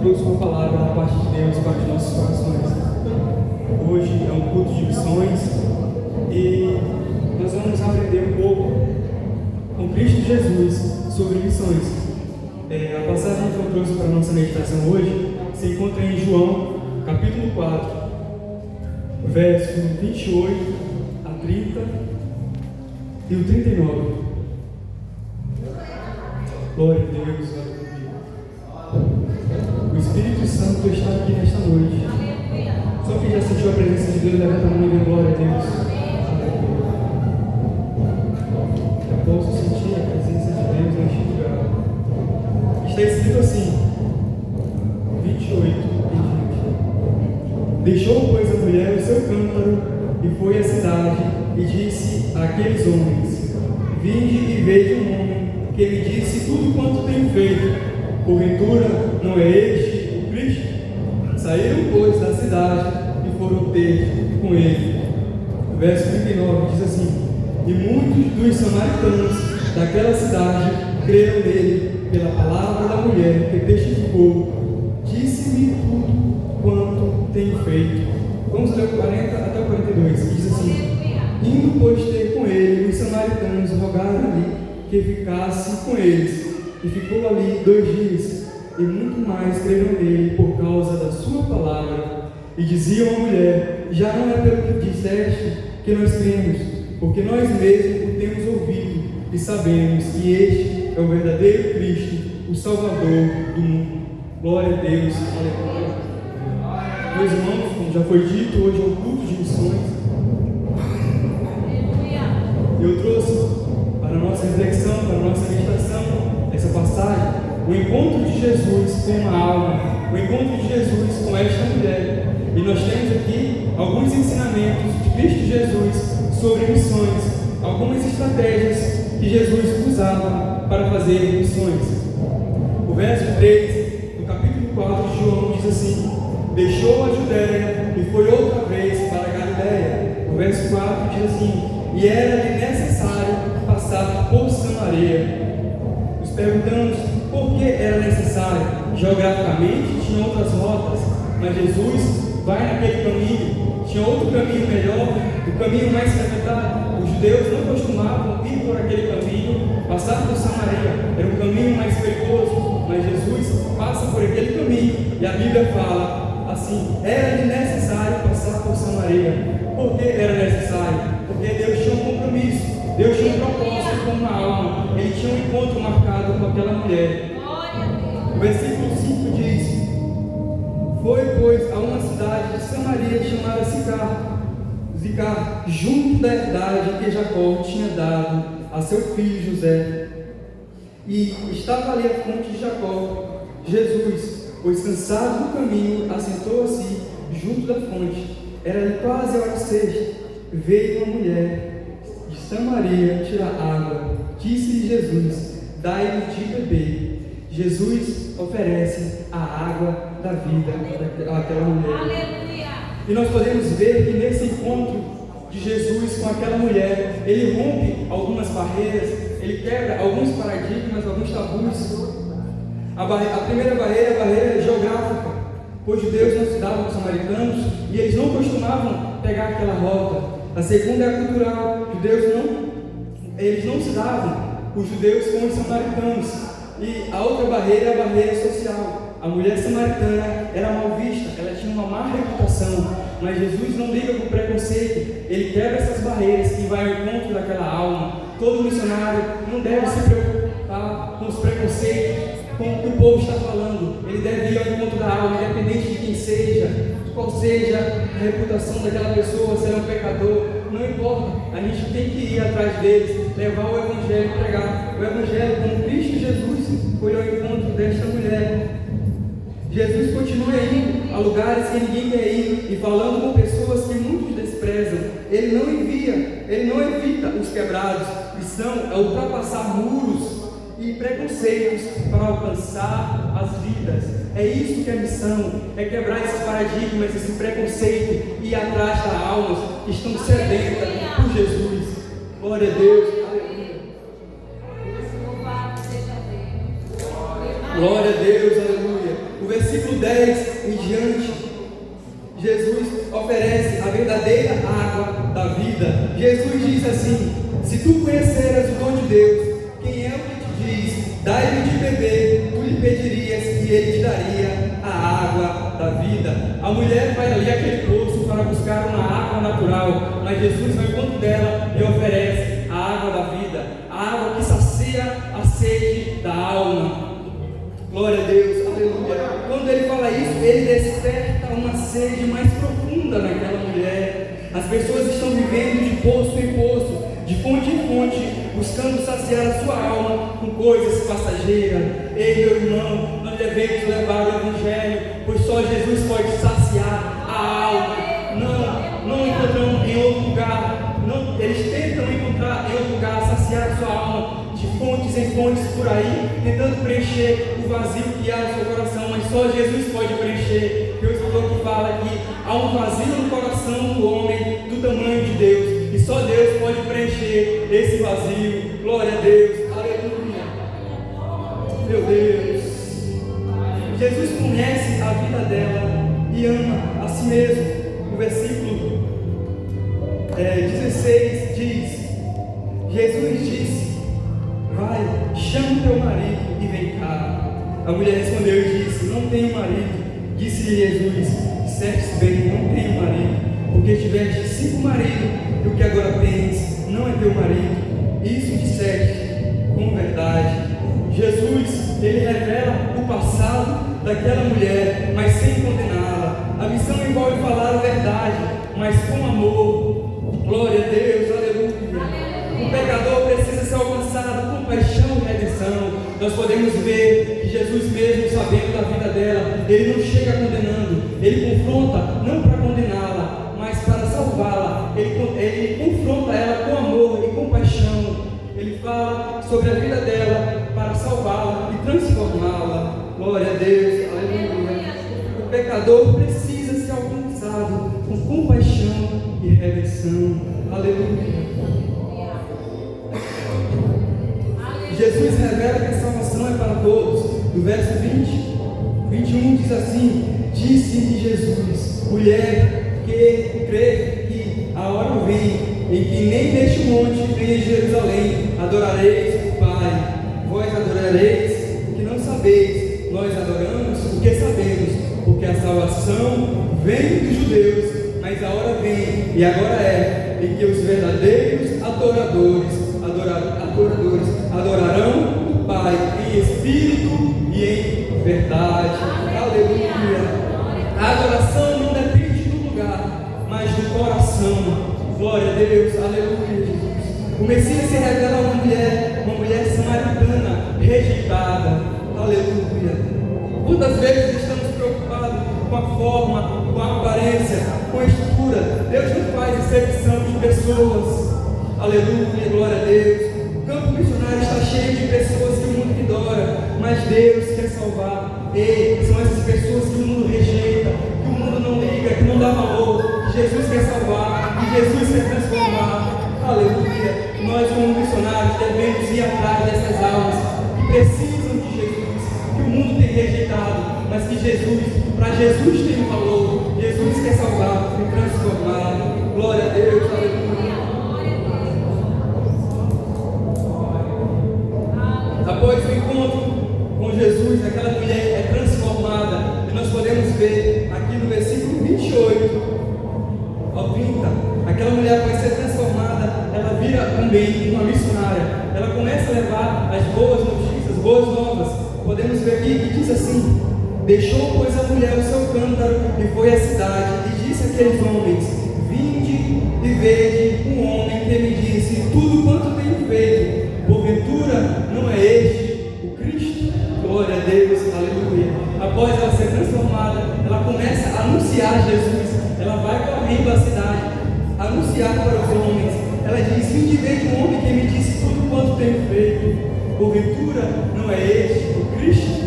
trouxe uma palavra da parte de Deus para os nossos corações. Hoje é um culto de missões e nós vamos aprender um pouco com Cristo Jesus sobre missões. A passagem que eu trouxe para a nossa meditação hoje se encontra em João, capítulo 4, verso 28 a 30 e o 39. Glória a Deus, aleluia. O Espírito Santo está aqui nesta noite. Só quem já sentiu a presença de Deus, levanta a mão e diga glória a Deus. Eu posso sentir a presença de Deus neste lugar. Está escrito assim, 28 e 20. Deixou, pois, a mulher o seu cântaro e foi à cidade e disse àqueles homens: vinde e veja um homem que me disse tudo quanto tenho feito. Porventura não é este o Cristo? Saíram, pois, da cidade e foram ter com ele. Verso 39 diz assim: e muitos dos samaritanos daquela cidade creram nele pela palavra da mulher que testificou: disse-me tudo quanto tenho feito. Vamos ler o 40 até o 42. Diz assim: indo, pois, ter com ele, os samaritanos rogaram-lhe que ficasse com eles, e ficou ali 2 dias, e muito mais creram nele por causa da sua palavra. E diziam à mulher: já não é pelo que disseste que nós cremos, porque nós mesmos o temos ouvido, e sabemos que este é o verdadeiro Cristo, o Salvador do mundo. Glória a Deus, aleluia. Meus irmãos, como já foi dito, hoje é um culto de missões. Eu trouxe para a nossa reflexão, para a nossa meditação, essa passagem, o encontro de Jesus com uma alma, o encontro de Jesus com esta mulher. E nós temos aqui alguns ensinamentos de Cristo Jesus sobre missões, algumas estratégias que Jesus usava para fazer missões. O verso 3 do capítulo 4 de João diz assim: deixou a Judéia e foi outra vez para a Galiléia. O verso 4 diz assim: e era-lhe necessário passar por Samaria. Nos perguntamos por que era necessário. Geograficamente tinha outras rotas, mas Jesus vai naquele caminho. Tinha outro caminho melhor, o caminho mais frequentado. Os judeus não costumavam ir por aquele caminho, passar por Samaria era um caminho mais perigoso, mas Jesus passa por aquele caminho e a Bíblia fala assim: era-lhe necessário passar por Samaria. Por que era necessário? Porque Deus tinha um compromisso, Deus tinha um propósito com uma alma, Ele tinha um encontro marcado com aquela mulher. O versículo 5 diz: foi, pois, a uma cidade de Samaria chamada Sicar, junto da herdade que Jacó tinha dado a seu filho José. E estava ali a fonte de Jacó. Jesus, pois cansado do caminho, assentou-se junto da fonte. Era quase a hora de 6. Veio uma mulher de Samaria tirar água. Disse-lhe Jesus: dai-lhe de beber. Jesus oferece a água da vida àquela mulher. Aleluia. E nós podemos ver que nesse encontro de Jesus com aquela mulher, ele rompe algumas barreiras, ele quebra alguns paradigmas, alguns tabus. A primeira barreira é a barreira geográfica, pois os judeus não se davam com os samaritanos e eles não costumavam pegar aquela rota. A segunda é a cultural. Eles não se davam, os judeus com os samaritanos. E a outra barreira é a barreira social. A mulher samaritana era mal vista, ela tinha uma má reputação, mas Jesus não liga com o preconceito, ele quebra essas barreiras e vai ao encontro daquela alma. Todo missionário não deve se preocupar com os preconceitos, com o que o povo está falando. Ele deve ir ao encontro da alma, independente de quem seja, qual seja a reputação daquela pessoa, se ela é um pecador, não importa. A gente tem que ir atrás deles, levar o Evangelho, pregar o Evangelho como Cristo Jesus foi ao encontro desta mulher. Jesus continua indo a lugares que ninguém quer ir e falando com pessoas que muitos desprezam. Ele não evita os quebrados. Missão é ultrapassar muros e preconceitos para alcançar as vidas. É isso que é missão, é quebrar esses paradigmas, esse preconceito e ir atrás das almas que estão sedentas por Jesus. Glória a Deus, aleluia. Glória a Deus, aleluia. O versículo versículo 10 em diante, Jesus oferece a verdadeira água da vida. Jesus diz assim: se tu conheceras o dom de Deus, quem é o que te diz, dai-lhe de beber, tu lhe pedirias e ele te daria a água da vida. A mulher vai ali àquele poço para buscar uma água natural, mas Jesus vai ao encontro dela e oferece a água da vida, a água que sacia a sede da alma. Glória a Deus, aleluia. Quando ele fala isso, ele desperta uma sede mais profunda naquela mulher. As pessoas estão vivendo de poço em poço, de fonte em fonte, buscando saciar a sua alma com coisas passageiras. Ei, meu irmão, nós devemos levar o Evangelho, pois só Jesus pode saciar a alma. Não encontram em outro lugar. Não, eles tentam encontrar em outro lugar, saciar a sua alma de fontes em fontes por aí, tentando preencher o vazio que há no seu coração, mas só Jesus pode preencher. Porque o Escritor que fala que há um vazio no coração do homem do tamanho de Deus, e só Deus pode preencher esse vazio. Glória a Deus, aleluia. Meu Deus, Jesus conhece a vida dela e ama a si mesmo. No versículo 16 diz: Jesus disse: vai, chama teu marido e vem cá. A mulher respondeu e disse: não tenho marido. Disse-lhe Jesus: disseste bem, não tenho marido, porque tiveste 5 maridos, e o que agora tens não é teu marido. Isso disseste com verdade. Jesus, ele revela o passado daquela mulher, mas sem condená-la. A missão envolve falar a verdade, mas com amor. Glória a Deus, aleluia. O pecador precisa ser alcançado com paixão e redenção. Nós podemos ver que Jesus mesmo, sabendo da vida dela, ele não chega condenando, ele confronta não para condená-la, mas para salvá-la. Ele confronta ela com amor e compaixão. Ele fala sobre a vida dela para salvá-la e transformá-la. Glória a Deus, aleluia. O pecador precisa ser alcançado com compaixão e redenção. Aleluia. Jesus revela que a salvação é para todos. No verso 21 diz assim: disse-lhe Jesus: mulher, que crê que a hora vem em que nem deste monte nem em Jerusalém adorareis o Pai. Vós adorareis o que não sabeis, nós adoramos o que sabemos, porque a salvação vem dos judeus, mas a hora vem, e agora é, em que os verdadeiros adoradores adorarão o Pai em espírito e em verdade. Aleluia. A adoração não depende do lugar, mas do coração. Glória a Deus, aleluia, Jesus. O Messias se revela a uma mulher samaritana, rejeitada. Aleluia. Quantas vezes estamos preocupados com a forma, com a aparência, com a estrutura? Deus não faz exceção de pessoas. Aleluia, glória a Deus. O campo missionário está cheio de pessoas que o mundo ignora, mas Deus quer salvar. Ei, são essas pessoas que o mundo rejeita, que o mundo não liga, que não dá valor, que Jesus quer salvar, que Jesus quer transformar. Aleluia. Nós, como missionários, devemos ir atrás dessas almas que precisam de Jesus, que o mundo tem rejeitado, mas que Jesus, para Jesus tem um valor. Jesus quer salvar e transformar. Glória a Deus, aleluia. Após o encontro com Jesus, aquela mulher é transformada, e nós podemos ver aqui no versículo 28 ao 30, aquela mulher vai ser transformada, ela vira também uma missionária, ela começa a levar as boas notícias, boas novas. Podemos ver aqui que diz assim: deixou, pois, a mulher o seu cântaro e foi à cidade, e disse àqueles homens: vinde e vede um homem que me disse tudo quanto tenho feito. Porventura não é este o Cristo? Glória a Deus, aleluia. Após ela ser transformada, ela começa a anunciar Jesus. Ela vai correndo à cidade, anunciar para os homens. Ela diz: vinde e vede um homem que me disse tudo quanto tenho feito. Porventura não é este o Cristo?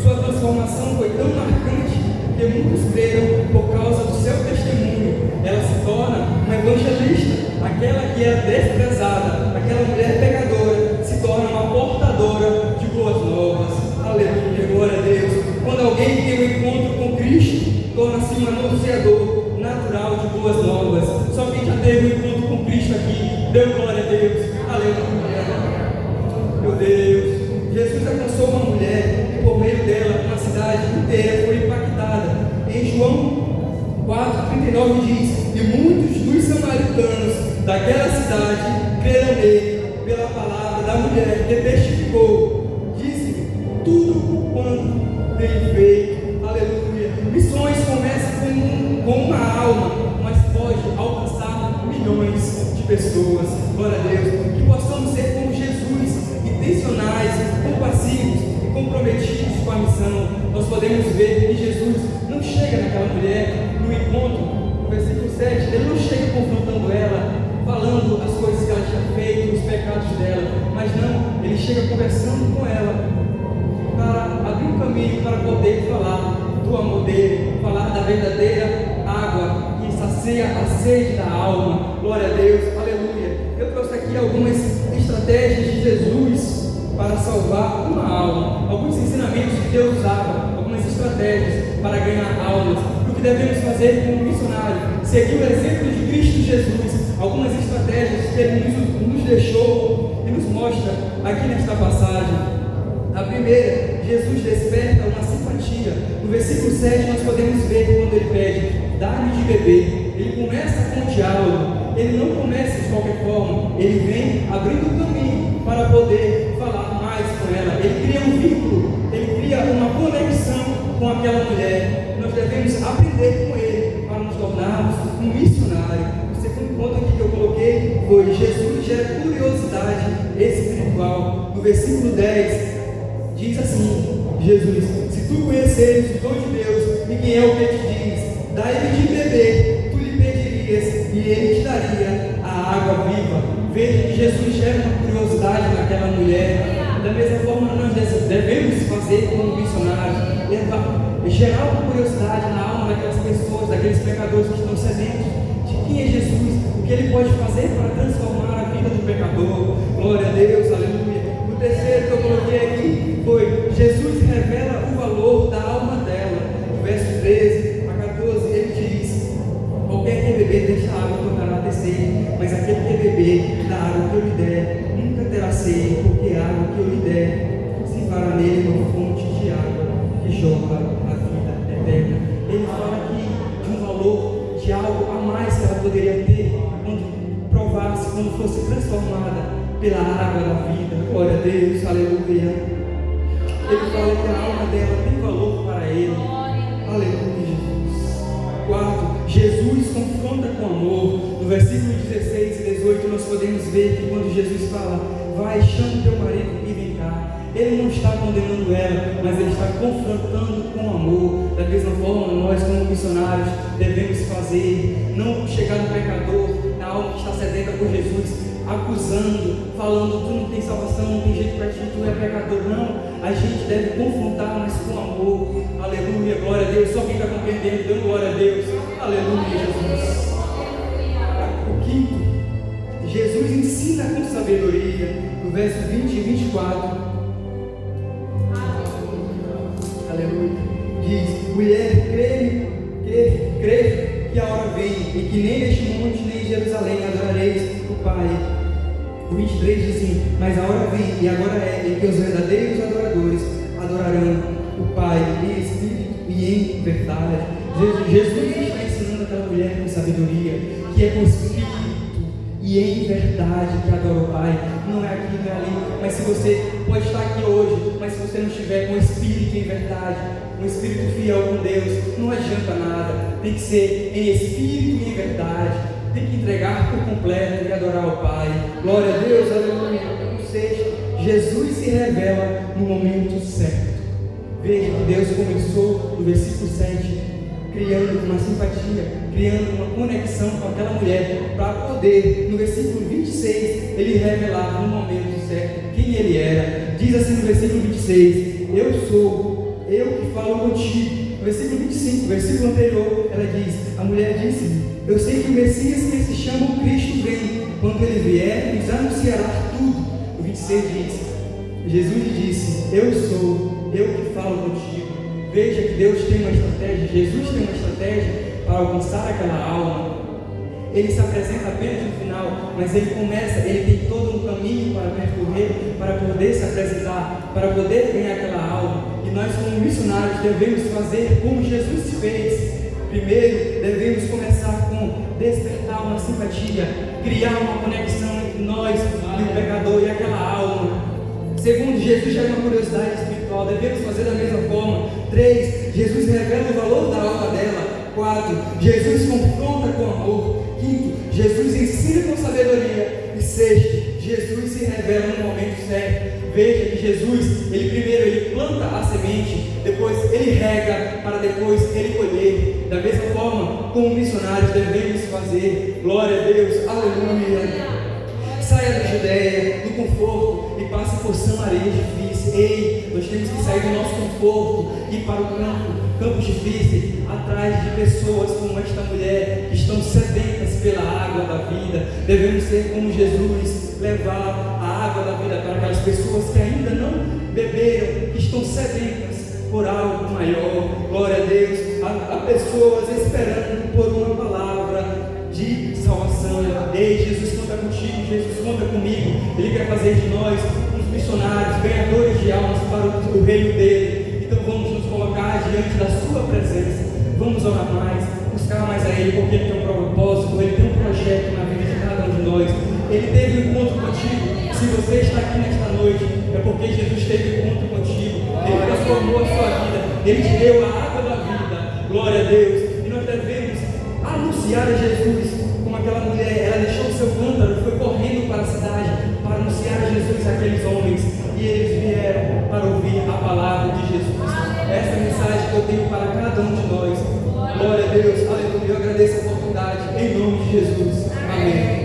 Sua transformação foi tão marcante que muitos creram por causa do seu testemunho. Ela se torna uma evangelista. Aquela que era desprezada, aquela mulher pecadora, se torna uma portadora cidade creram nele pela palavra da mulher que testificou. Disse tudo quanto tem feito. Aleluia. Missões começam com uma alma, mas pode alcançar milhões de pessoas. Glória a Deus. Que possamos ser como Jesus, intencionais, compassivos e comprometidos com a missão. Nós podemos ver que Jesus não chega naquela mulher no encontro, no versículo 7, ele não chega confrontando ela, falando as coisas que ela tinha feito, os pecados dela, mas não, ele chega conversando com ela para abrir um caminho para poder falar do amor dele, falar da verdadeira água que sacia a sede da alma. Glória a Deus, aleluia. Eu trouxe aqui algumas estratégias de Jesus para salvar uma alma, alguns ensinamentos que Deus usava, algumas estratégias para ganhar almas. O que devemos fazer como missionário? Seguir o exemplo de Cristo Jesus, algumas estratégias que Ele nos deixou e nos mostra aqui nesta passagem. A primeira, Jesus desperta uma simpatia. No versículo 7 nós podemos ver quando Ele pede, dá-me de beber. Ele começa com um diálogo, Ele não começa de qualquer forma, Ele vem abrindo o caminho para poder falar mais com ela. Ele cria um vínculo, Ele cria uma conexão com aquela mulher. Nós devemos aprender com Ele para nos tornarmos um missionário. O segundo ponto aqui que eu coloquei foi: Jesus gera curiosidade espiritual. No versículo 10 diz assim: Jesus, se tu conheceres o dom de Deus e quem é o que te diz, dá-lhe de beber, tu lhe pedirias e ele te daria a água viva. Veja que Jesus gera uma curiosidade naquela mulher. Da mesma forma, nós devemos fazer como missionários, gerar uma curiosidade na alma daquelas pessoas, daqueles pecadores que estão sedentos de quem é Jesus, o que Ele pode fazer para transformar a vida do pecador. Glória a Deus, aleluia. O terceiro que eu coloquei aqui foi: Jesus revela o valor da alma dela. No verso 13 a 14 ele diz: qualquer que beber desta água tornará a ter sede, mas aquele que beber da água que eu lhe der nunca terá sede, porque a água que eu lhe der se fará nele uma fonte de água que jorra a vida eterna. Ele fala aqui de um valor, de algo a mais que ela poderia ter quando provasse, quando fosse transformada pela água da vida. Glória a Deus, aleluia. Ele fala que a alma dela tem valor para Ele. Aleluia, Jesus. Quarto, Jesus confronta com amor. No versículo 16 e 18 nós podemos ver que quando Jesus fala: vai, chama teu marido e vem cá, Ele não está condenando ela, mas Ele está confrontando com amor. Da mesma forma, nós como missionários devemos fazer, não chegar no pecador, na alma que está sedenta por Jesus, acusando, falando: tu não tem salvação, não tem jeito para ti, tu é pecador. Não, a gente deve confrontar, mas com amor. Aleluia, glória a Deus. Só quem está compreendendo, dando glória a Deus. Aleluia, Jesus. O quinto, Jesus ensina com sabedoria. No verso 20 e 24, aleluia, diz: mulher, crê que a hora vem, e que nem neste monte, nem em Jerusalém adorareis o Pai. O 23 diz assim: mas a hora vem, e agora é, em que os verdadeiros adoradores adorarão o Pai em espírito e em verdade. Jesus está ensinando aquela mulher com sabedoria, que é com espírito e em verdade que adora o Pai. Não é aqui, não é ali. Mas se você pode estar aqui hoje, mas se você não estiver com espírito em verdade, um espírito fiel com Deus, não adianta nada. Tem que ser em espírito e em verdade. Tem que entregar por completo e adorar o Pai. Glória a Deus, aleluia. O sexto, Jesus se revela no momento certo. Veja que Deus começou no versículo 7, criando uma simpatia, criando uma conexão com aquela mulher, para poder, no versículo 26, Ele revelar no momento certo quem Ele era. Diz assim no versículo 26: eu sou, eu que falo contigo. No versículo 25, versículo anterior, ela diz: a mulher disse: eu sei que o Messias, que se chama Cristo, vem. Quando Ele vier, nos anunciará tudo. O 26 diz: Jesus lhe disse: eu sou, eu que falo contigo. Veja que Deus tem uma estratégia, Jesus tem uma estratégia para alcançar aquela alma. Ele se apresenta apenas no final, mas ele tem todo um caminho para percorrer, para poder se apresentar, para poder ganhar aquela alma. E nós, como missionários, devemos fazer como Jesus fez. Primeiro, devemos começar com despertar uma simpatia, criar uma conexão entre nós e o pecador e aquela alma. Segundo, Jesus gera uma curiosidade espiritual, devemos fazer da mesma forma. 3, Jesus revela o valor da alma dela. 4, Jesus confronta com amor. 5, Jesus ensina com sabedoria. E 6, Jesus se revela no momento certo. Veja que Jesus, ele planta a semente, depois ele rega, para depois ele colher. Da mesma forma, como missionários devemos fazer. Glória a Deus, aleluia. Saia da Judeia, do conforto, e passe por Samaria difícil. Ei, nós temos que sair do nosso conforto e ir para o campos difíceis, atrás de pessoas como esta mulher, que estão sedentas pela água da vida. Devemos ser como Jesus, levar a água da vida para aquelas pessoas que ainda não beberam, que estão sedentas por algo maior. Glória a Deus. Há pessoas esperando por uma palavra de salvação. Ei, Jesus conta contigo, Jesus conta comigo. Ele quer fazer de nós uns missionários, ganhadores de almas para o reino dele. Então vamos nos colocar diante da sua presença, vamos orar mais, buscar mais a ele, porque ele tem um propósito, ele tem um projeto na vida de cada um de nós. Ele teve um encontro contigo. Se você está aqui nesta noite, é porque Jesus teve um encontro contigo. Ele transformou a sua vida, ele te deu a água da vida. Glória a Deus. E nós devemos anunciar a Jesus como aquela mulher. Ela deixou o seu cântaro, foi correndo para a cidade para anunciar a Jesus àqueles homens, e eles vieram para ouvir a palavra de Jesus. Essa é a mensagem que eu tenho para cada um de nós. Glória a Deus, aleluia. Eu agradeço a oportunidade em nome de Jesus. Amém.